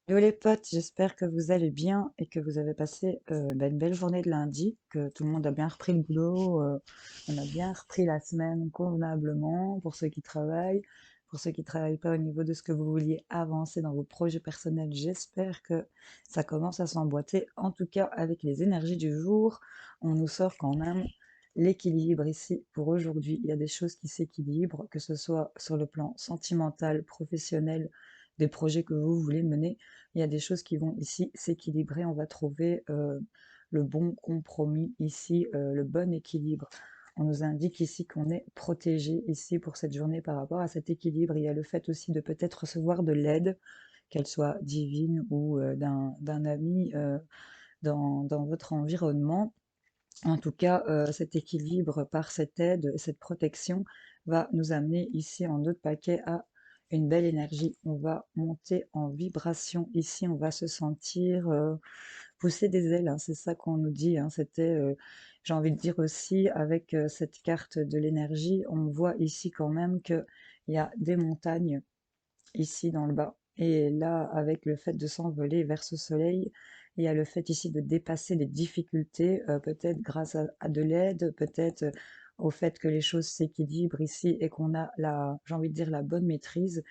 Yo les potes, j'espère que vous allez bien et que vous avez passé une belle journée de lundi, que tout le monde a bien repris le boulot, on a bien repris la semaine convenablement pour ceux qui travaillent, pour ceux qui travaillent pas au niveau de ce que vous vouliez avancer dans vos projets personnels. J'espère que ça commence à s'emboîter. En tout cas, avec les énergies du jour, on nous sort quand même l'équilibre ici pour aujourd'hui. Il y a des choses qui s'équilibrent, que ce soit sur le plan sentimental, professionnel, des projets que vous voulez mener. Il y a des choses qui vont ici s'équilibrer. On va trouver le bon compromis ici, le bon équilibre. On nous indique ici qu'on est protégé ici pour cette journée par rapport à cet équilibre. Il y a le fait aussi de peut-être recevoir de l'aide, qu'elle soit divine ou d'un ami dans votre environnement. En tout cas, cet équilibre par cette aide, cette protection va nous amener ici en autre paquet à une belle énergie. On va monter en vibration ici, on va se sentir pousser des ailes, hein, c'est ça qu'on nous dit, hein. C'était, j'ai envie de dire aussi, avec cette carte de l'énergie, on voit ici quand même qu'il y a des montagnes ici dans le bas. Et là, avec le fait de s'envoler vers ce soleil, il y a le fait ici de dépasser les difficultés, peut-être grâce à de l'aide, peut-être au fait que les choses s'équilibrent ici et qu'on a la, j'ai envie de dire, la bonne maîtrise.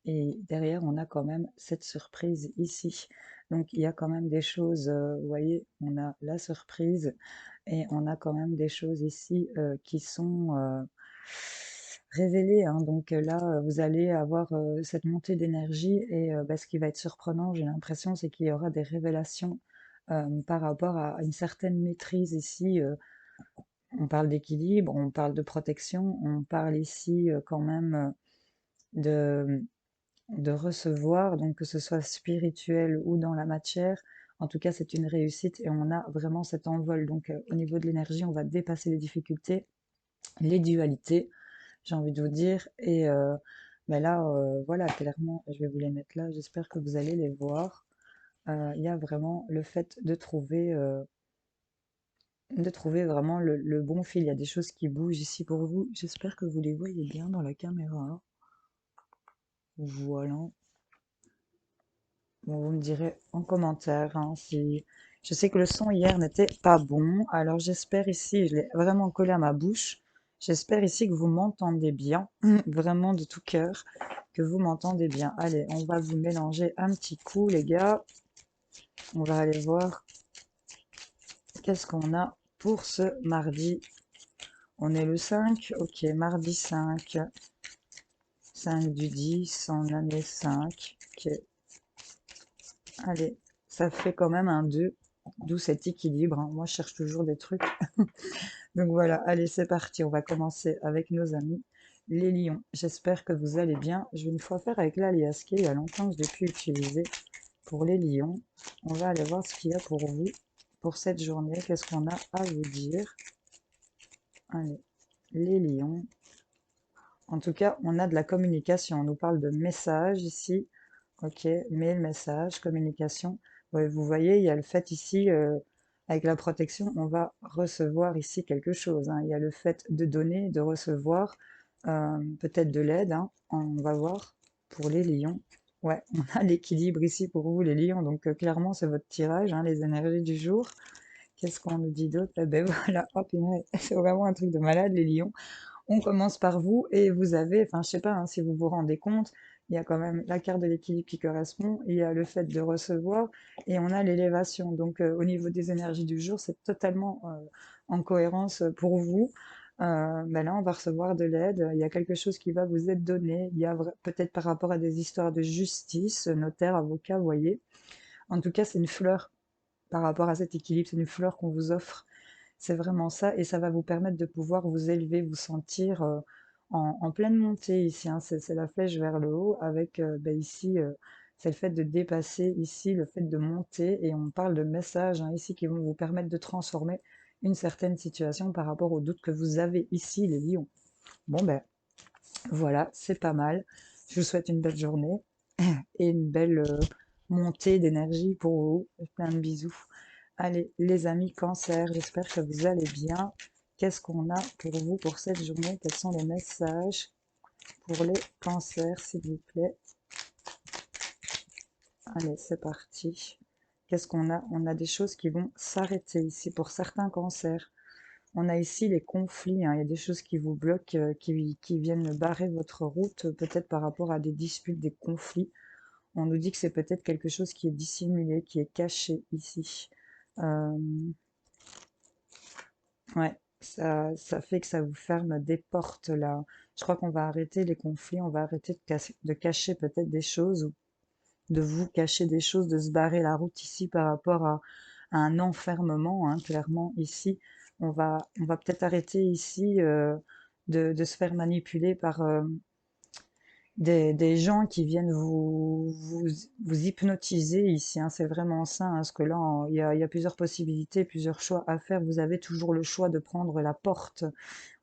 Et derrière, on a quand même cette surprise ici. Donc, il y a quand même des choses, vous voyez, on a la surprise et on a quand même des choses ici qui sont révélées, hein. Donc là, vous allez avoir cette montée d'énergie et ce qui va être surprenant, j'ai l'impression, c'est qu'il y aura des révélations par rapport à une certaine maîtrise ici. On parle d'équilibre, on parle de protection, on parle ici quand même de, de recevoir, donc que ce soit spirituel ou dans la matière. En tout cas, c'est une réussite et on a vraiment cet envol. Donc au niveau de l'énergie, on va dépasser les difficultés, les dualités, j'ai envie de vous dire. Et là, voilà, clairement, je vais vous les mettre là. J'espère que vous allez les voir. Il y a vraiment le fait de trouver vraiment le bon fil. Il y a des choses qui bougent ici pour vous. J'espère que vous les voyez bien dans la caméra. Voilà. Bon, vous me direz en commentaire hein, si... Je sais que le son hier n'était pas bon, alors j'espère ici, je l'ai vraiment collé à ma bouche, j'espère ici que vous m'entendez bien, vraiment de tout cœur, que vous m'entendez bien. Allez, on va vous mélanger un petit coup, les gars. On va aller voir qu'est-ce qu'on a pour ce mardi. On est le 5, ok, mardi 5, 5 du 10, on en est 5, ok. Allez, ça fait quand même un 2, d'où cet équilibre, hein. Moi, je cherche toujours des trucs. Donc voilà, allez, c'est parti. On va commencer avec nos amis, les lions. J'espère que vous allez bien. Je vais une fois faire avec l'alias il y a longtemps que je l'ai pu utiliser pour les lions. On va aller voir ce qu'il y a pour vous pour cette journée. Qu'est-ce qu'on a à vous dire? Allez, les lions. En tout cas, on a de la communication. On nous parle de message ici. Ok, mail, message, communication. Ouais, vous voyez, il y a le fait ici, avec la protection, on va recevoir ici quelque chose, hein. Il y a le fait de donner, de recevoir, peut-être de l'aide, hein. On va voir pour les lions. Ouais, on a l'équilibre ici pour vous, les lions. Donc, clairement, c'est votre tirage, hein, les énergies du jour. Qu'est-ce qu'on nous dit d'autre? Eh ben voilà, hop, c'est vraiment un truc de malade, les lions. On commence par vous et vous avez, enfin je sais pas hein, si vous vous rendez compte, il y a quand même la carte de l'équilibre qui correspond, il y a le fait de recevoir et on a l'élévation. Donc au niveau des énergies du jour, c'est totalement en cohérence pour vous. Là, on va recevoir de l'aide, il y a quelque chose qui va vous être donné, il y a peut-être par rapport à des histoires de justice, notaire, avocat, vous voyez. En tout cas, c'est une fleur par rapport à cet équilibre, c'est une fleur qu'on vous offre. C'est vraiment ça, et ça va vous permettre de pouvoir vous élever, vous sentir en pleine montée ici, hein. C'est la flèche vers le haut, avec ici, c'est le fait de dépasser ici, le fait de monter, et on parle de messages hein, ici qui vont vous permettre de transformer une certaine situation par rapport aux doutes que vous avez ici, les lions. Bon ben voilà, c'est pas mal. Je vous souhaite une belle journée et une belle montée d'énergie pour vous. Plein de bisous. Allez, les amis cancer, j'espère que vous allez bien. Qu'est-ce qu'on a pour vous pour cette journée? Quels sont les messages pour les cancers, s'il vous plaît? Allez, c'est parti. Qu'est-ce qu'on a? On a des choses qui vont s'arrêter ici pour certains cancers. On a ici les conflits, hein. Il y a des choses qui vous bloquent, qui viennent barrer votre route, peut-être par rapport à des disputes, des conflits. On nous dit que c'est peut-être quelque chose qui est dissimulé, qui est caché ici. Euh, ouais, ça fait que ça vous ferme des portes là. Je crois qu'on va arrêter les conflits, on va arrêter de cacher peut-être des choses, ou de vous cacher des choses, de se barrer la route ici par rapport à un enfermement, hein, clairement ici. On va peut-être arrêter ici de se faire manipuler par des gens qui viennent vous hypnotiser ici, hein. C'est vraiment ça, hein, parce que là, il y a plusieurs possibilités, plusieurs choix à faire. Vous avez toujours le choix de prendre la porte.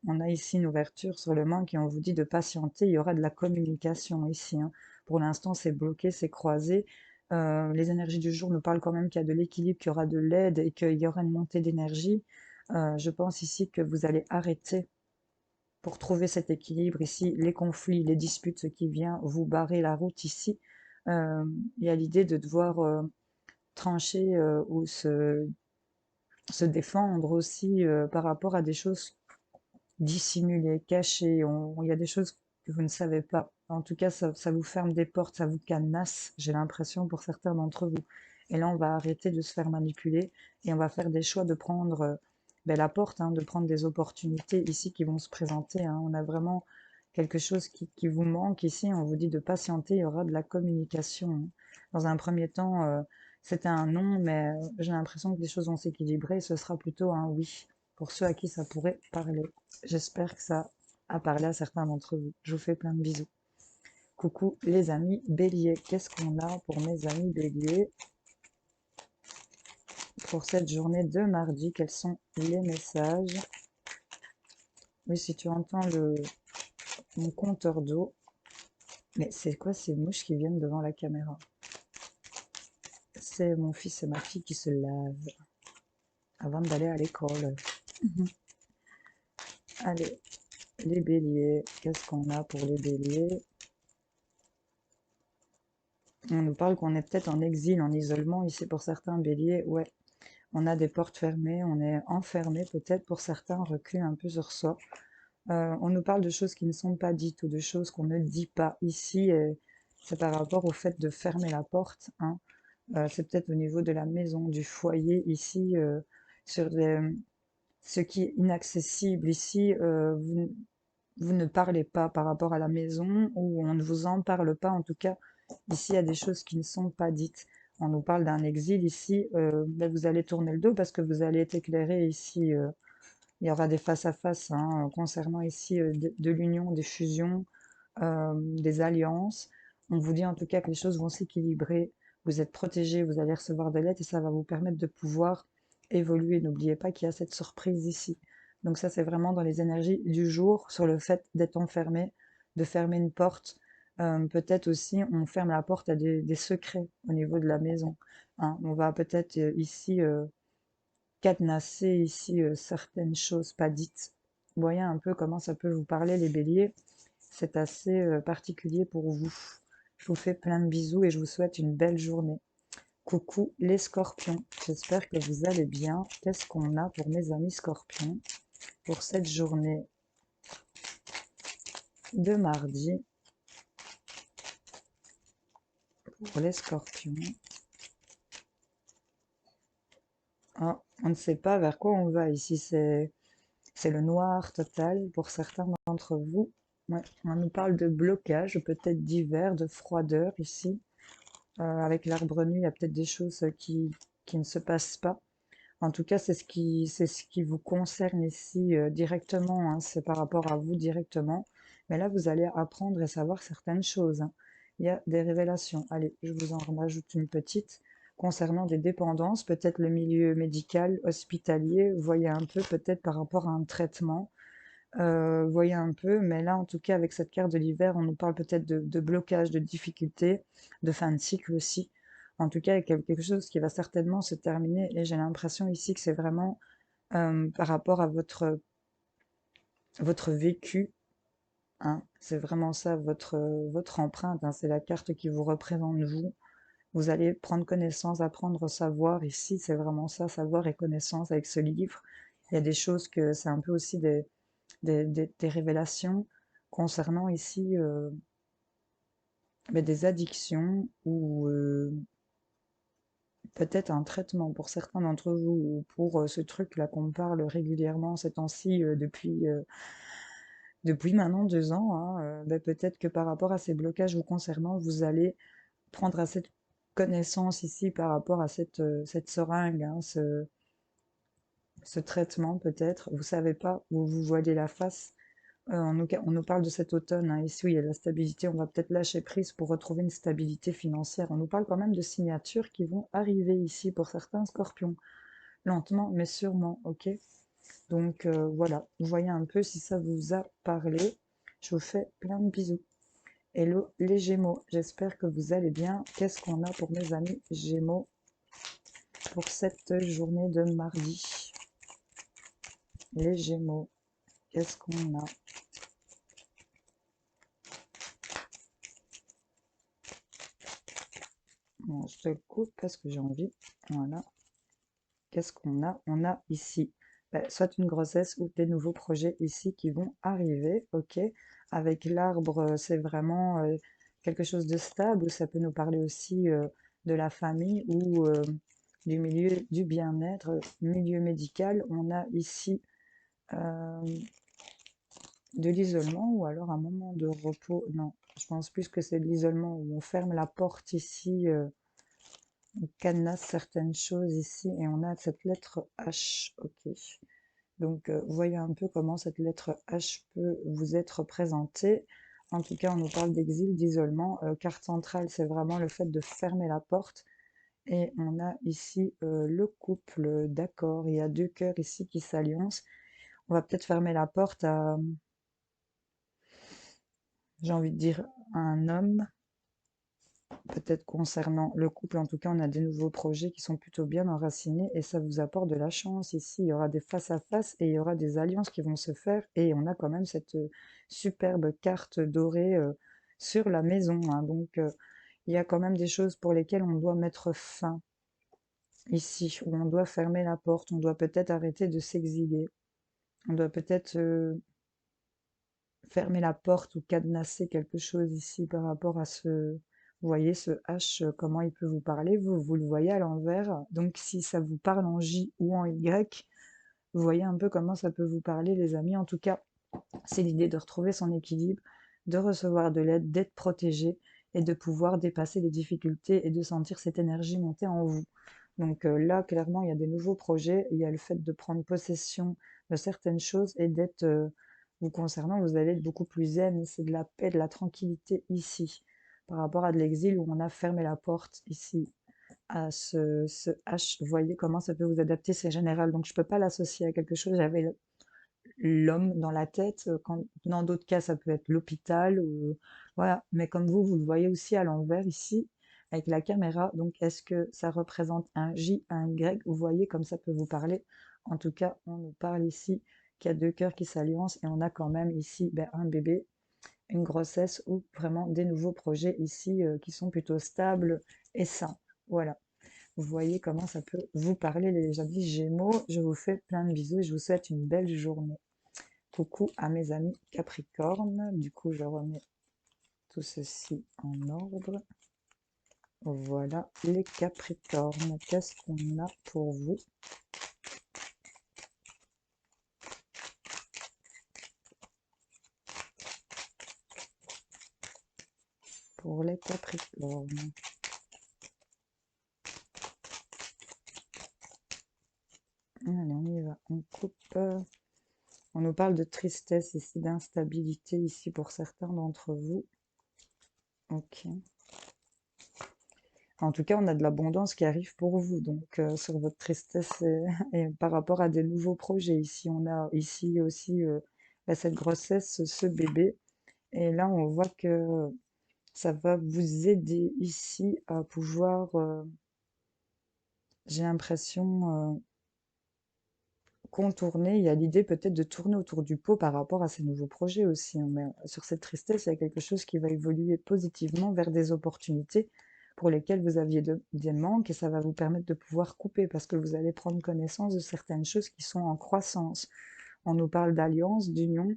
On a ici une ouverture sur le manque et on vous dit de patienter. Il y aura de la communication ici, hein. Pour l'instant, c'est bloqué, c'est croisé. Les énergies du jour nous parlent quand même qu'il y a de l'équilibre, qu'il y aura de l'aide et qu'il y aura une montée d'énergie. Je pense ici que vous allez arrêter pour trouver cet équilibre ici, les conflits, les disputes, ce qui vient vous barrer la route ici. Euh, il y a l'idée de devoir trancher ou se défendre aussi par rapport à des choses dissimulées, cachées. Il y a des choses que vous ne savez pas. En tout cas, ça vous ferme des portes, ça vous cadenasse, j'ai l'impression, pour certains d'entre vous. Et là, on va arrêter de se faire manipuler et on va faire des choix de prendre ben, la porte, hein, de prendre des opportunités ici qui vont se présenter, hein. On a vraiment quelque chose qui vous manque ici. On vous dit de patienter, il y aura de la communication, hein. Dans un premier temps, c'était un non, mais j'ai l'impression que les choses vont s'équilibrer et ce sera plutôt un oui pour ceux à qui ça pourrait parler. J'espère que ça a parlé à certains d'entre vous. Je vous fais plein de bisous. Coucou les amis béliers. Qu'est-ce qu'on a pour mes amis béliers pour cette journée de mardi? Quels sont les messages? Oui, si tu entends mon compteur d'eau. Mais c'est quoi ces mouches qui viennent devant la caméra? C'est mon fils et ma fille qui se lavent avant d'aller à l'école. Allez, les béliers. Qu'est-ce qu'on a pour les béliers? On nous parle qu'on est peut-être en exil, en isolement ici pour certains béliers. Ouais, on a des portes fermées, on est enfermé peut-être pour certains, reclus un peu sur soi. On nous parle de choses qui ne sont pas dites ou de choses qu'on ne dit pas ici. Et c'est par rapport au fait de fermer la porte, hein. C'est peut-être au niveau de la maison, du foyer ici, sur ce qui est inaccessible ici. Vous ne parlez pas par rapport à la maison ou on ne vous en parle pas. En tout cas, ici, il y a des choses qui ne sont pas dites. On nous parle d'un exil ici. Ben, vous allez tourner le dos parce que vous allez être éclairé ici. Il y aura des face-à-face hein, concernant ici de l'union, des fusions, des alliances. On vous dit en tout cas que les choses vont s'équilibrer. Vous êtes protégé, vous allez recevoir de l'aide et ça va vous permettre de pouvoir évoluer. N'oubliez pas qu'il y a cette surprise ici. Donc ça, c'est vraiment dans les énergies du jour, sur le fait d'être enfermé, de fermer une porte. Peut-être aussi, on ferme la porte à des secrets au niveau de la maison, hein. On va peut-être ici cadenasser ici certaines choses pas dites. Vous voyez un peu comment ça peut vous parler, les béliers. C'est assez particulier pour vous. Je vous fais plein de bisous et je vous souhaite une belle journée. Coucou les scorpions, j'espère que vous allez bien. Qu'est-ce qu'on a pour mes amis scorpions pour cette journée de mardi pour les scorpions? Ah, on ne sait pas vers quoi on va ici, c'est le noir total pour certains d'entre vous. Ouais, on nous parle de blocage, peut-être d'hiver, de froideur ici. Avec l'arbre nu, il y a peut-être des choses qui ne se passent pas. En tout cas, c'est ce qui vous concerne ici directement, hein. C'est par rapport à vous directement. Mais là, vous allez apprendre et savoir certaines choses, hein. Il y a des révélations. Allez, je vous en rajoute une petite. Concernant des dépendances, peut-être le milieu médical, hospitalier, vous voyez un peu peut-être par rapport à un traitement. Voyez un peu, mais là, en tout cas, avec cette carte de l'hiver, on nous parle peut-être de blocage, de difficulté, de fin de cycle aussi. En tout cas, il y a quelque chose qui va certainement se terminer, et j'ai l'impression ici que c'est vraiment par rapport à votre vécu, hein. C'est vraiment ça, votre empreinte, hein. C'est la carte qui vous représente vous. Vous allez prendre connaissance, apprendre, savoir. Ici, c'est vraiment ça, savoir et connaissance avec ce livre. Il y a des choses que c'est un peu aussi des révélations concernant ici des addictions ou peut-être un traitement pour certains d'entre vous ou pour ce truc-là qu'on me parle régulièrement ces temps-ci depuis maintenant 2 ans. Hein, peut-être que par rapport à ces blocages vous concernant, vous allez prendre à cette connaissance ici par rapport à cette seringue, hein, ce traitement peut-être. Vous savez pas où vous voyez la face. On nous parle de cet automne, hein, ici où il y a de la stabilité, on va peut-être lâcher prise pour retrouver une stabilité financière. On nous parle quand même de signatures qui vont arriver ici pour certains scorpions, lentement mais sûrement, ok? Donc voilà, vous voyez un peu si ça vous a parlé. Je vous fais plein de bisous. Hello les Gémeaux, j'espère que vous allez bien. Qu'est-ce qu'on a pour mes amis Gémeaux pour cette journée de mardi? Les Gémeaux, qu'est-ce qu'on a? Bon, je te le coupe parce que j'ai envie. Voilà. Qu'est-ce qu'on a? On a ici soit une grossesse ou des nouveaux projets ici qui vont arriver, ok? Avec l'arbre, c'est vraiment quelque chose de stable, ou ça peut nous parler aussi de la famille ou du milieu du bien-être, milieu médical. On a ici euh, de l'isolement ou alors un moment de repos. Non, je pense plus que c'est de l'isolement où on ferme la porte ici. On cadenasse certaines choses ici et on a cette lettre H, ok. Donc, voyez un peu comment cette lettre H peut vous être présentée. En tout cas, on nous parle d'exil, d'isolement. Carte centrale, c'est vraiment le fait de fermer la porte. Et on a ici le couple, d'accord. Il y a deux cœurs ici qui s'alliancent. On va peut-être fermer la porte à, j'ai envie de dire, à un homme. Peut-être concernant le couple, en tout cas, on a des nouveaux projets qui sont plutôt bien enracinés et ça vous apporte de la chance. Ici, il y aura des face-à-face et il y aura des alliances qui vont se faire et on a quand même cette superbe carte dorée sur la maison. Hein. Donc, il y a quand même des choses pour lesquelles on doit mettre fin ici, où on doit fermer la porte, on doit peut-être arrêter de s'exiler, on doit peut-être fermer la porte ou cadenasser quelque chose ici par rapport à ce... Vous voyez ce H, comment il peut vous parler, vous le voyez à l'envers. Donc si ça vous parle en J ou en Y, vous voyez un peu comment ça peut vous parler, les amis. En tout cas, c'est l'idée de retrouver son équilibre, de recevoir de l'aide, d'être protégé et de pouvoir dépasser les difficultés et de sentir cette énergie monter en vous. Donc là, clairement, il y a des nouveaux projets, il y a le fait de prendre possession de certaines choses et d'être, vous concernant, vous allez être beaucoup plus zen, c'est de la paix, de la tranquillité ici, par rapport à de l'exil où on a fermé la porte ici, à ce H, vous voyez comment ça peut vous adapter, c'est général, donc je ne peux pas l'associer à quelque chose, j'avais l'homme dans la tête, quand dans d'autres cas, ça peut être l'hôpital ou voilà. Mais comme vous le voyez aussi à l'envers ici, avec la caméra, donc est-ce que ça représente un J, un Y? Vous voyez comme ça peut vous parler. En tout cas, on nous parle ici qu'il y a deux cœurs qui s'alliancent et on a quand même ici un bébé, une grossesse ou vraiment des nouveaux projets ici qui sont plutôt stables et sains. Voilà. Vous voyez comment ça peut vous parler, les amis Gémeaux. Je vous fais plein de bisous et je vous souhaite une belle journée. Coucou à mes amis Capricorne. Du coup, je remets tout ceci en ordre. Voilà les Capricornes. Qu'est-ce qu'on a pour vous? Pour les Capricornes. Allez, on y va. On coupe. On nous parle de tristesse ici, d'instabilité ici pour certains d'entre vous. Ok. En tout cas, on a de l'abondance qui arrive pour vous, donc sur votre tristesse et par rapport à des nouveaux projets. Ici, on a ici aussi cette grossesse, ce bébé. Et là, on voit que ça va vous aider ici à pouvoir, j'ai l'impression, contourner. Il y a l'idée peut-être de tourner autour du pot par rapport à ces nouveaux projets aussi. Hein. Mais sur cette tristesse, il y a quelque chose qui va évoluer positivement vers des opportunités pour lesquels vous aviez des manques et ça va vous permettre de pouvoir couper parce que vous allez prendre connaissance de certaines choses qui sont en croissance. On nous parle d'alliance, d'union,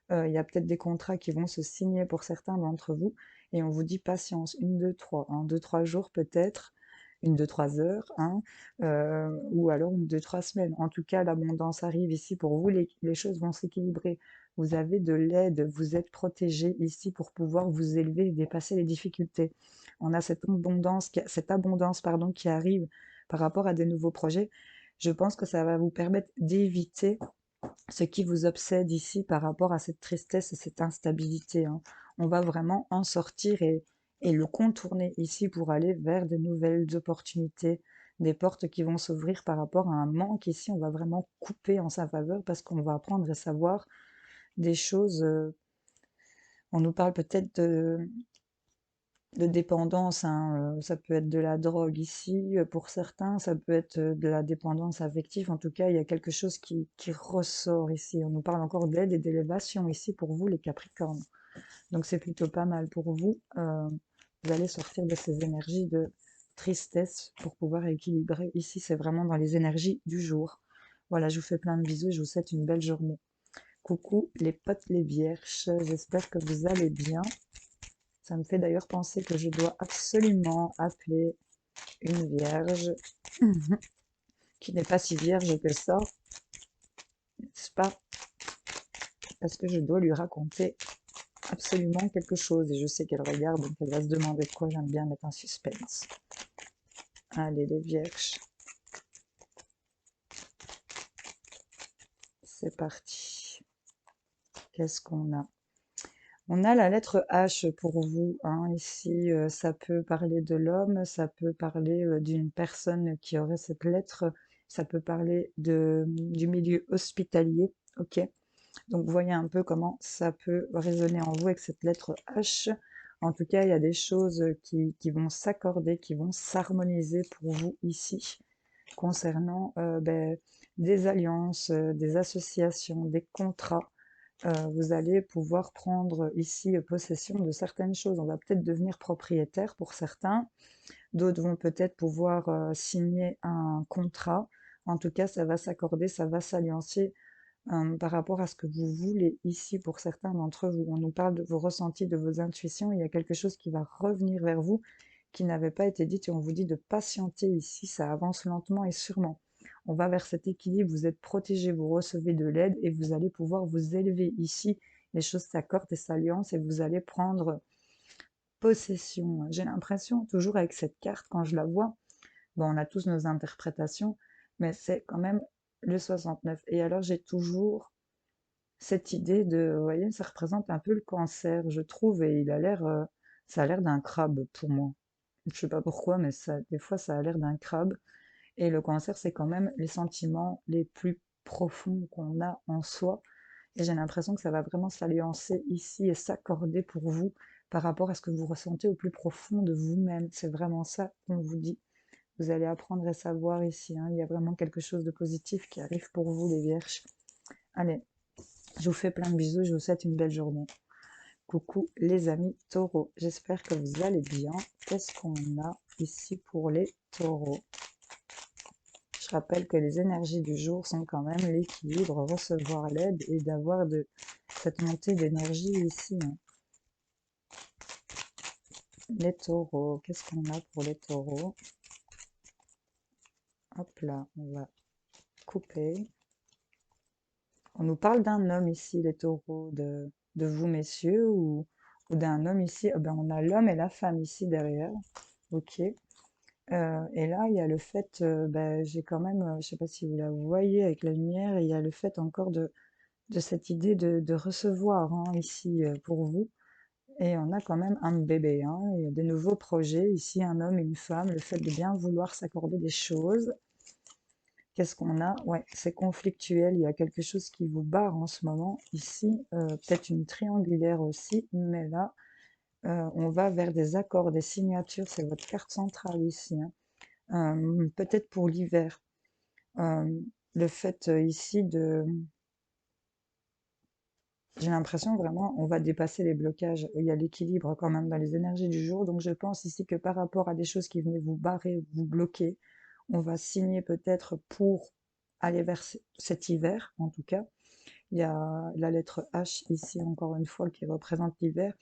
il y a peut-être des contrats qui vont se signer pour certains d'entre vous et on vous dit patience, une, deux, trois, hein, 2, 3 jours peut-être, une, deux, 3 heures, hein, ou alors une, deux, 3 semaines. En tout cas, l'abondance arrive ici pour vous, les choses vont s'équilibrer. Vous avez de l'aide, vous êtes protégé ici pour pouvoir vous élever et dépasser les difficultés. On a cette abondance pardon, qui arrive par rapport à des nouveaux projets. Je pense que ça va vous permettre d'éviter ce qui vous obsède ici par rapport à cette tristesse et cette instabilité, hein. On va vraiment en sortir et le contourner ici pour aller vers de nouvelles opportunités, des portes qui vont s'ouvrir par rapport à un manque. Ici, on va vraiment couper en sa faveur parce qu'on va apprendre à savoir des choses. On nous parle peut-être de dépendance, hein, ça peut être de la drogue ici, pour certains, ça peut être, de la dépendance affective. En tout cas, il y a quelque chose qui ressort ici. On nous parle encore d'aide et d'élévation ici pour vous les Capricornes. Donc c'est plutôt pas mal pour vous. Vous allez sortir de ces énergies de tristesse pour pouvoir équilibrer. Ici, c'est vraiment dans les énergies du jour. Voilà, je vous fais plein de bisous et je vous souhaite une belle journée. Coucou les potes les vierges, j'espère que vous allez bien. Ça me fait d'ailleurs penser que je dois absolument appeler une vierge qui n'est pas si vierge que ça, n'est-ce pas? Parce que je dois lui raconter absolument quelque chose et je sais qu'elle regarde, donc elle va se demander de quoi. J'aime bien mettre un suspense. Allez les vierges, c'est parti. Qu'est-ce qu'on a? On a la lettre H pour vous, hein. Ici, ça peut parler de l'homme, ça peut parler d'une personne qui aurait cette lettre, ça peut parler du milieu hospitalier, ok? Donc voyez un peu comment ça peut résonner en vous avec cette lettre H. En tout cas, il y a des choses qui vont s'accorder, qui vont s'harmoniser pour vous ici, concernant des alliances, des associations, des contrats. Vous allez pouvoir prendre ici possession de certaines choses. On va peut-être devenir propriétaire pour certains. D'autres vont peut-être pouvoir signer un contrat. En tout cas, ça va s'accorder, ça va s'alliancer par rapport à ce que vous voulez ici pour certains d'entre vous. On nous parle de vos ressentis, de vos intuitions. Il y a quelque chose qui va revenir vers vous qui n'avait pas été dit et on vous dit de patienter ici. Ça avance lentement et sûrement. On va vers cet équilibre. Vous êtes protégé, vous recevez de l'aide et vous allez pouvoir vous élever ici. Les choses s'accordent et s'alliancent et vous allez prendre possession. J'ai l'impression, toujours avec cette carte, quand je la vois, bon, on a tous nos interprétations, mais c'est quand même le 69. Et alors, j'ai toujours cette idée de, vous voyez, ça représente un peu le cancer, je trouve, et ça a l'air d'un crabe pour moi. Je sais pas pourquoi, mais ça, des fois, ça a l'air d'un crabe. Et le cancer, c'est quand même les sentiments les plus profonds qu'on a en soi. Et j'ai l'impression que ça va vraiment s'alliancer ici et s'accorder pour vous par rapport à ce que vous ressentez au plus profond de vous-même. C'est vraiment ça qu'on vous dit. Vous allez apprendre à savoir ici, hein. Il y a vraiment quelque chose de positif qui arrive pour vous, les vierges. Allez, je vous fais plein de bisous, je vous souhaite une belle journée. Coucou les amis taureaux, j'espère que vous allez bien. Qu'est-ce qu'on a ici pour les taureaux? Je rappelle que les énergies du jour sont quand même l'équilibre, recevoir l'aide et d'avoir cette montée d'énergie ici, hein. Les taureaux, qu'est-ce qu'on a pour les taureaux? Hop là, on va couper. On nous parle d'un homme ici, les taureaux, de vous messieurs, ou d'un homme ici. Ah ben, on a l'homme et la femme ici derrière. Ok. Et là, il y a le fait, ben, j'ai quand même, je sais pas si vous la voyez avec la lumière, il y a le fait encore de cette idée de recevoir, hein, ici pour vous. Et on a quand même un bébé, hein, il y a des nouveaux projets, ici un homme et une femme, le fait de bien vouloir s'accorder des choses. Qu'est-ce qu'on a? Ouais, c'est conflictuel, il y a quelque chose qui vous barre en ce moment. Ici, peut-être une triangulaire aussi, mais là, on va vers des accords, des signatures, c'est votre carte centrale ici, hein. Peut-être pour l'hiver. Le fait ici J'ai l'impression vraiment, on va dépasser les blocages. Il y a l'équilibre quand même dans les énergies du jour. Donc je pense ici que par rapport à des choses qui venaient vous barrer, vous bloquer, on va signer peut-être pour aller vers cet hiver, en tout cas. Il y a la lettre H ici, encore une fois, qui représente l'hiver.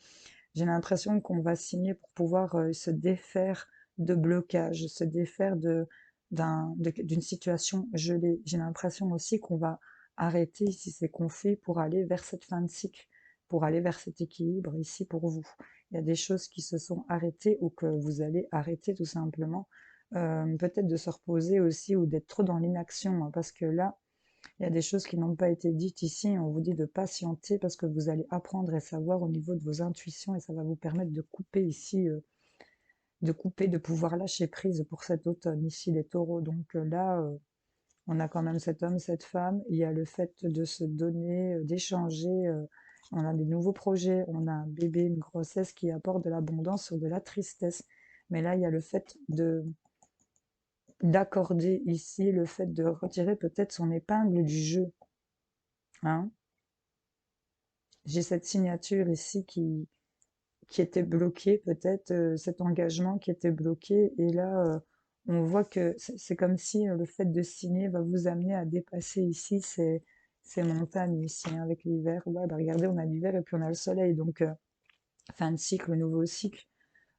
J'ai l'impression qu'on va signer pour pouvoir se défaire de blocage, se défaire d'une situation gelée. J'ai l'impression aussi qu'on va arrêter ici ces conflits pour aller vers cette fin de cycle, pour aller vers cet équilibre ici pour vous. Il y a des choses qui se sont arrêtées ou que vous allez arrêter tout simplement. Peut-être de se reposer aussi ou d'être trop dans l'inaction, hein, parce que là, il y a des choses qui n'ont pas été dites ici. On vous dit de patienter parce que vous allez apprendre et savoir au niveau de vos intuitions et ça va vous permettre de couper ici, de couper, de pouvoir lâcher prise pour cet automne ici, les taureaux. Donc là, on a quand même cet homme, cette femme. Il y a le fait de se donner, d'échanger. On a des nouveaux projets. On a un bébé, une grossesse qui apporte de l'abondance ou de la tristesse. Mais là, il y a le fait d'accorder ici, le fait de retirer peut-être son épingle du jeu, hein. J'ai cette signature ici qui était bloquée, peut-être cet engagement qui était bloqué. Et là, on voit que c'est comme si le fait de signer va vous amener à dépasser ici ces montagnes ici, hein, avec l'hiver. Ouais, bah regardez, on a l'hiver et puis on a le soleil. Donc, fin de cycle, nouveau cycle.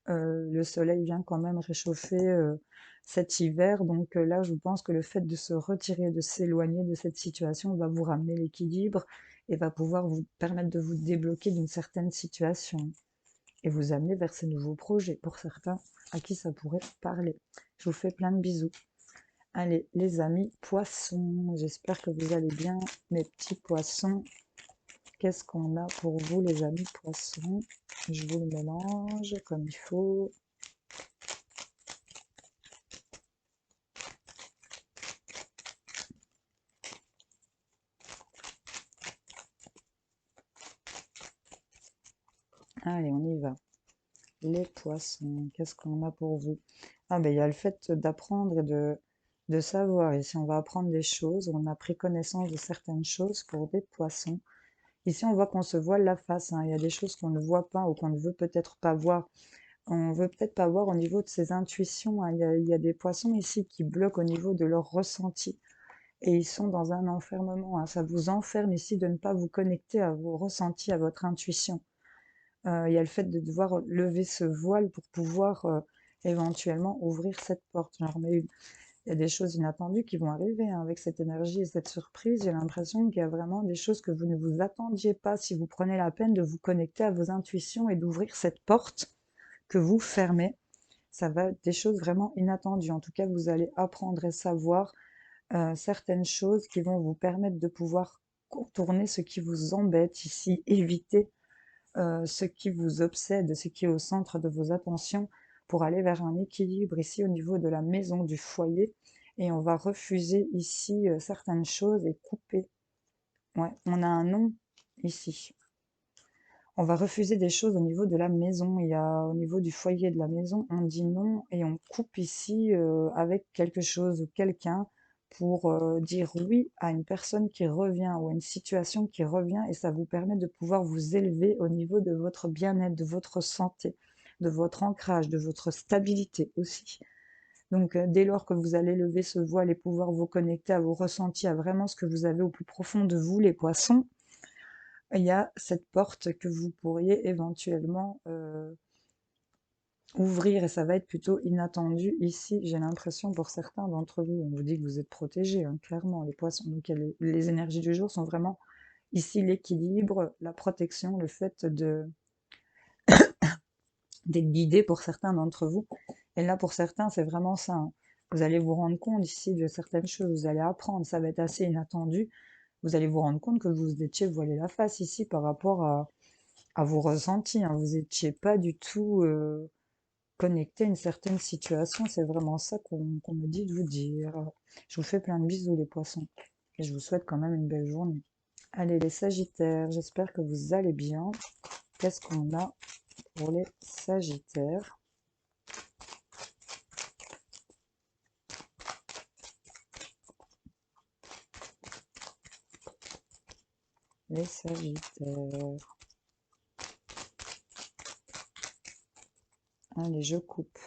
Le soleil vient quand même réchauffer cet hiver. Donc là, je pense que le fait de se retirer, de s'éloigner de cette situation va vous ramener l'équilibre et va pouvoir vous permettre de vous débloquer d'une certaine situation et vous amener vers ces nouveaux projets pour certains à qui ça pourrait parler. Je vous fais plein de bisous. Allez, les amis poissons, j'espère que vous allez bien, mes petits poissons. Qu'est-ce qu'on a pour vous, les amis poissons? Je vous le mélange comme il faut. Allez, on y va. Les poissons, qu'est-ce qu'on a pour vous? Ah ben il y a le fait d'apprendre et de savoir. Ici, on va apprendre des choses. On a pris connaissance de certaines choses pour des poissons. Ici, on voit qu'on se voile la face, hein. Il y a des choses qu'on ne voit pas ou qu'on ne veut peut-être pas voir. On veut peut-être pas voir au niveau de ses intuitions, hein. Il y a des poissons ici qui bloquent au niveau de leur ressenti. Et ils sont dans un enfermement, hein. Ça vous enferme ici de ne pas vous connecter à vos ressentis, à votre intuition. Il y a le fait de devoir lever ce voile pour pouvoir éventuellement ouvrir cette porte. J'en remets une. Il y a des choses inattendues qui vont arriver, hein, avec cette énergie et cette surprise. J'ai l'impression qu'il y a vraiment des choses que vous ne vous attendiez pas si vous prenez la peine de vous connecter à vos intuitions et d'ouvrir cette porte que vous fermez. Ça va être des choses vraiment inattendues. En tout cas, vous allez apprendre et savoir certaines choses qui vont vous permettre de pouvoir contourner ce qui vous embête ici, éviter ce qui vous obsède, ce qui est au centre de vos attentions pour aller vers un équilibre ici au niveau de la maison, du foyer. Et on va refuser ici certaines choses et couper. Ouais, on a un non ici. On va refuser des choses au niveau de la maison. Il y a au niveau du foyer de la maison, on dit non et on coupe ici avec quelque chose ou quelqu'un pour dire oui à une personne qui revient ou à une situation qui revient et ça vous permet de pouvoir vous élever au niveau de votre bien-être, de votre santé, de votre ancrage, de votre stabilité aussi. Donc dès lors que vous allez lever ce voile et pouvoir vous connecter à vos ressentis, à vraiment ce que vous avez au plus profond de vous, les poissons, il y a cette porte que vous pourriez éventuellement ouvrir et ça va être plutôt inattendu. Ici, j'ai l'impression pour certains d'entre vous, on vous dit que vous êtes protégés, hein, clairement, les poissons. Donc les énergies du jour sont vraiment ici l'équilibre, la protection, le fait d'être guidé pour certains d'entre vous. Et là, pour certains, c'est vraiment ça, hein. Vous allez vous rendre compte ici de certaines choses, vous allez apprendre, ça va être assez inattendu. Vous allez vous rendre compte que vous étiez voilé la face ici par rapport à vos ressentis, hein. Vous n'étiez pas du tout connecté à une certaine situation. C'est vraiment ça qu'on me dit de vous dire. Je vous fais plein de bisous les poissons. Et je vous souhaite quand même une belle journée. Allez les sagittaires, j'espère que vous allez bien. Qu'est-ce qu'on a pour les sagittaires? Les Sagittaires. Allez, je coupe.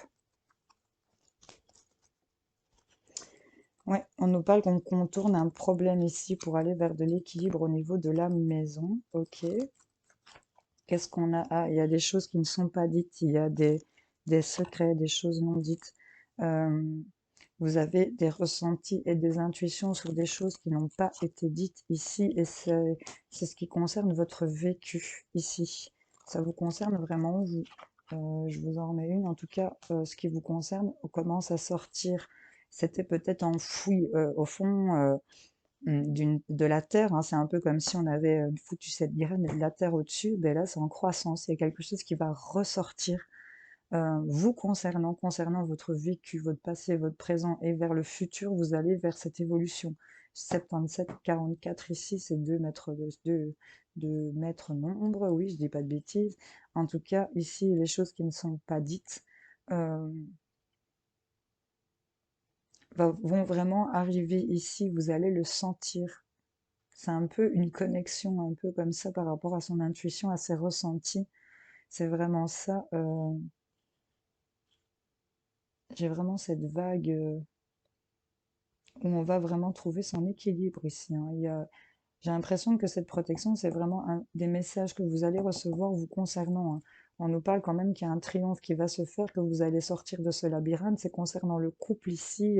Ouais, on nous parle qu'on contourne un problème ici pour aller vers de l'équilibre au niveau de la maison. Ok. Qu'est-ce qu'on a? Ah, il y a des choses qui ne sont pas dites. Il y a des secrets, des choses non dites. Euh, Vous avez des ressentis et des intuitions sur des choses qui n'ont pas été dites ici, et c'est ce qui concerne votre vécu ici. Ça vous concerne vraiment, vous. Je vous en remets une. En tout cas, ce qui vous concerne, on commence à sortir. C'était peut-être enfoui au fond de la terre, hein. C'est un peu comme si on avait foutu cette graine et de la terre au-dessus. Ben là, c'est en croissance. Il y a quelque chose qui va ressortir vous concernant votre vécu, votre passé, votre présent et vers le futur, vous allez vers cette évolution. 77-44 ici, c'est 2 mètres nombre, oui, je dis pas de bêtises. En tout cas, ici, les choses qui ne sont pas dites euh, vont vraiment arriver ici, vous allez le sentir. C'est un peu une connexion, un peu comme ça par rapport à son intuition, à ses ressentis. C'est vraiment ça. J'ai vraiment cette vague. Où on va vraiment trouver son équilibre ici, hein. J'ai l'impression que cette protection, c'est vraiment des messages que vous allez recevoir vous concernant, hein. On nous parle quand même qu'il y a un triomphe qui va se faire, que vous allez sortir de ce labyrinthe. C'est concernant le couple ici,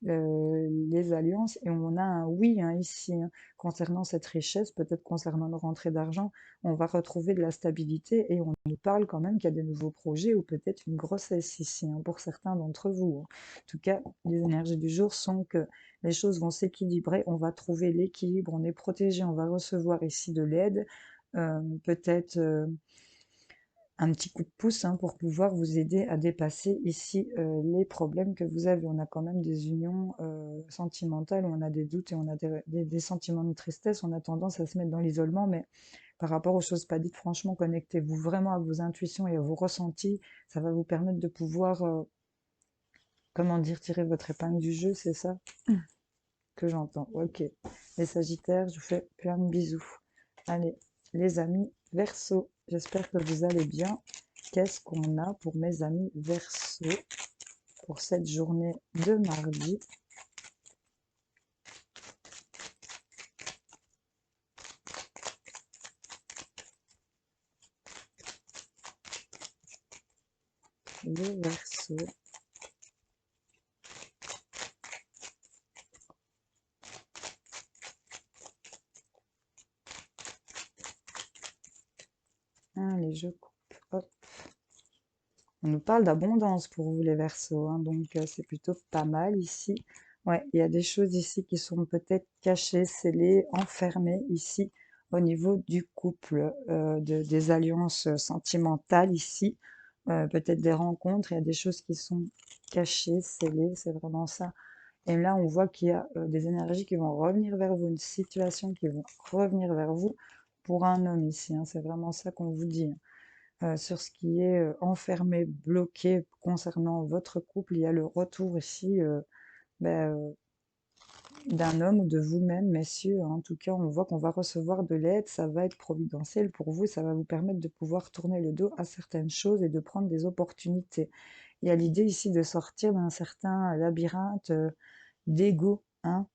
les alliances, et on a un oui, hein, ici, hein, concernant cette richesse, peut-être concernant nos rentrées d'argent. On va retrouver de la stabilité et on nous parle quand même qu'il y a de nouveaux projets ou peut-être une grossesse ici, hein, pour certains d'entre vous, hein. En tout cas, les énergies du jour sont que les choses vont s'équilibrer, on va trouver l'équilibre, on est protégé, on va recevoir ici de l'aide, peut-être un petit coup de pouce, hein, pour pouvoir vous aider à dépasser ici les problèmes que vous avez. On a quand même des unions sentimentales où on a des doutes et on a des sentiments de tristesse, on a tendance à se mettre dans l'isolement, mais par rapport aux choses pas dites, franchement, connectez-vous vraiment à vos intuitions et à vos ressentis, ça va vous permettre de pouvoir, comment dire, tirer votre épingle du jeu, c'est ça que j'entends. Ok. Les Sagittaires, je vous fais plein de bisous. Allez, les amis Verseau, j'espère que vous allez bien. Qu'est-ce qu'on a pour mes amis Verseau pour cette journée de mardi? Les Verseaux. Allez, je coupe. Hop. On nous parle d'abondance pour vous les Verseaux, hein, donc c'est plutôt pas mal ici. Ouais, il y a des choses ici qui sont peut-être cachées, scellées, enfermées ici au niveau du couple, des alliances sentimentales ici, peut-être des rencontres. Il y a des choses qui sont cachées, scellées, c'est vraiment ça. Et là, on voit qu'il y a des énergies qui vont revenir vers vous, une situation qui vont revenir vers vous pour un homme ici, hein. C'est vraiment ça qu'on vous dit, hein. Sur ce qui est enfermé, bloqué concernant votre couple, il y a le retour ici ben, d'un homme ou de vous-même, messieurs. En tout cas, on voit qu'on va recevoir de l'aide, ça va être providentiel pour vous, ça va vous permettre de pouvoir tourner le dos à certaines choses et de prendre des opportunités. Il y a l'idée ici de sortir d'un certain labyrinthe d'ego, hein.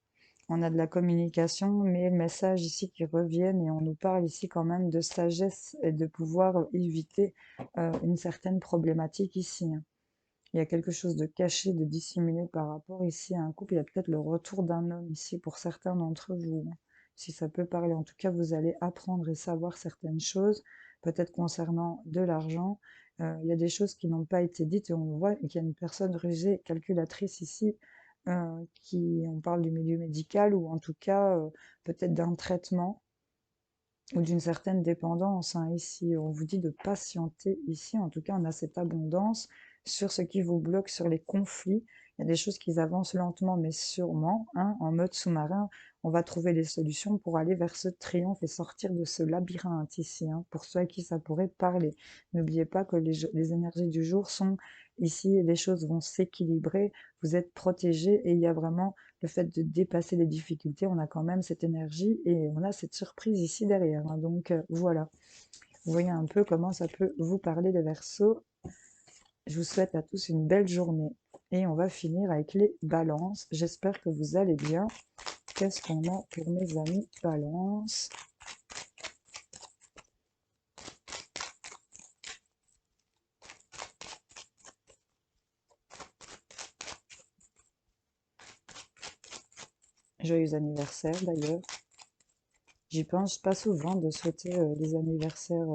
On a de la communication, mais le message ici qui reviennent et on nous parle ici quand même de sagesse et de pouvoir éviter une certaine problématique ici, hein. Il y a quelque chose de caché, de dissimulé par rapport ici à un couple. Il y a peut-être le retour d'un homme ici pour certains d'entre vous, hein. Si ça peut parler, en tout cas, vous allez apprendre et savoir certaines choses, peut-être concernant de l'argent. Il y a des choses qui n'ont pas été dites et on voit qu'il y a une personne rusée, calculatrice ici, on parle du milieu médical ou en tout cas peut-être d'un traitement ou d'une certaine dépendance, hein. Ici, on vous dit de patienter. Ici, en tout cas, on a cette abondance sur ce qui vous bloque, sur les conflits. Il y a des choses qui avancent lentement, mais sûrement, hein, en mode sous-marin. On va trouver des solutions pour aller vers ce triomphe et sortir de ce labyrinthe ici, hein, pour ceux à qui ça pourrait parler. N'oubliez pas que les énergies du jour sont ici, les choses vont s'équilibrer, vous êtes protégés et il y a vraiment le fait de dépasser les difficultés, on a quand même cette énergie et on a cette surprise ici derrière, hein. Donc voilà, vous voyez un peu comment ça peut vous parler les Verseaux. Je vous souhaite à tous une belle journée et on va finir avec les balances. J'espère que vous allez bien. Qu'est-ce qu'on a pour mes amis balance? Joyeux anniversaire d'ailleurs. J'y pense pas souvent de souhaiter les anniversaires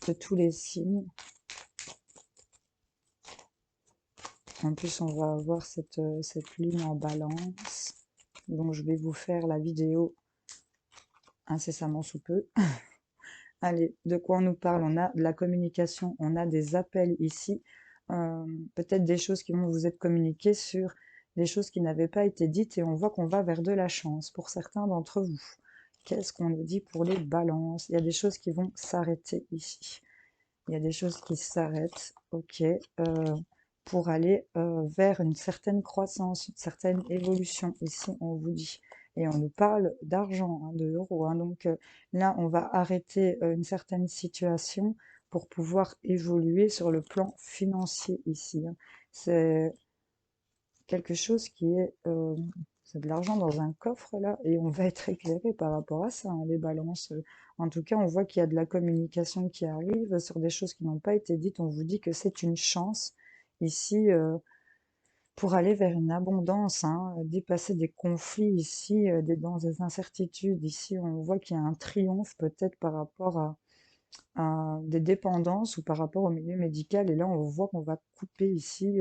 de tous les signes. En plus, on va avoir cette lune en balance. Donc, je vais vous faire la vidéo incessamment sous peu. Allez, de quoi on nous parle? On a de la communication, on a des appels ici. Peut-être des choses qui vont vous être communiquées sur des choses qui n'avaient pas été dites et on voit qu'on va vers de la chance pour certains d'entre vous. Qu'est-ce qu'on nous dit pour les balances? Il y a des choses qui vont s'arrêter ici. Il y a des choses qui s'arrêtent, ok, pour aller vers une certaine croissance, une certaine évolution. Ici, on vous dit. Et on nous parle d'argent, hein, de euros, hein. Donc là, on va arrêter une certaine situation pour pouvoir évoluer sur le plan financier ici, hein. C'est quelque chose qui est... c'est de l'argent dans un coffre là, et on va être éclairé par rapport à ça, hein, les balances. En tout cas, on voit qu'il y a de la communication qui arrive sur des choses qui n'ont pas été dites. On vous dit que c'est une chance ici pour aller vers une abondance, hein, dépasser des conflits ici, dans des incertitudes. Ici, on voit qu'il y a un triomphe peut-être par rapport à des dépendances ou par rapport au milieu médical. Et là, on voit qu'on va couper ici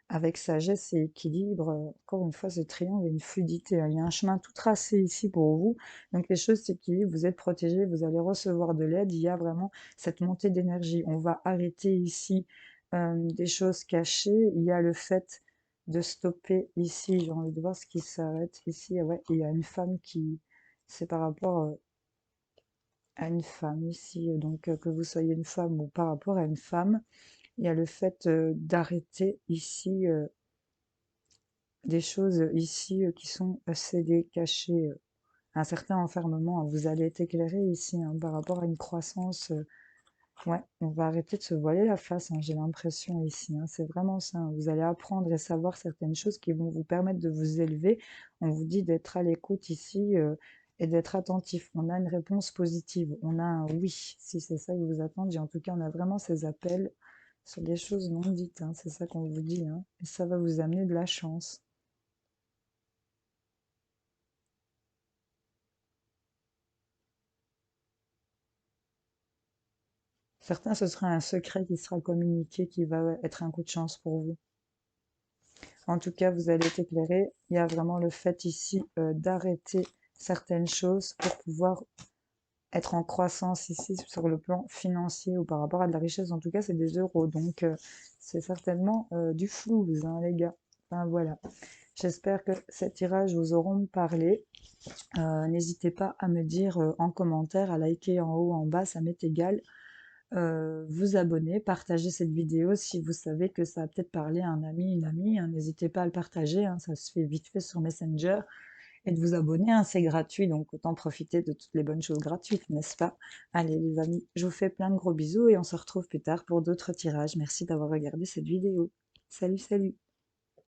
avec sagesse et équilibre. Encore une fois, ce triangle et une fluidité, hein. Il y a un chemin tout tracé ici pour vous. Donc les choses s'équilibrent, vous êtes protégés, vous allez recevoir de l'aide. Il y a vraiment cette montée d'énergie. On va arrêter ici des choses cachées. Il y a le fait de stopper ici. J'ai envie de voir ce qui s'arrête ici. Ah ouais, il y a une femme qui... C'est par rapport à une femme ici, donc que vous soyez une femme ou par rapport à une femme, il y a le fait d'arrêter ici des choses ici qui sont scellées, cachées, un certain enfermement, hein. Vous allez être éclairé ici, hein, par rapport à une croissance. Ouais, on va arrêter de se voiler la face, hein, j'ai l'impression ici, hein. C'est vraiment ça, hein. Vous allez apprendre et savoir certaines choses qui vont vous permettre de vous élever. On vous dit d'être à l'écoute ici et d'être attentif. On a une réponse positive, on a un oui, si c'est ça que vous attendez. En tout cas, on a vraiment ces appels sur des choses non dites, hein. C'est ça qu'on vous dit, hein. Et ça va vous amener de la chance. Certains, ce sera un secret qui sera communiqué, qui va être un coup de chance pour vous. En tout cas, vous allez être éclairé. Il y a vraiment le fait ici d'arrêter certaines choses pour pouvoir être en croissance ici sur le plan financier ou par rapport à de la richesse. En tout cas, c'est des euros. Donc, c'est certainement du flou, hein, les gars. Enfin, voilà. J'espère que ces tirages vous auront parlé. N'hésitez pas à me dire en commentaire, à liker en haut, en bas, ça m'est égal. Vous abonner, partager cette vidéo si vous savez que ça a peut-être parlé à un ami, une amie, hein. N'hésitez pas à le partager, hein, ça se fait vite fait sur Messenger. Et de vous abonner, hein, c'est gratuit, donc autant profiter de toutes les bonnes choses gratuites, n'est-ce pas? Allez les amis, je vous fais plein de gros bisous et on se retrouve plus tard pour d'autres tirages. Merci d'avoir regardé cette vidéo. Salut, salut!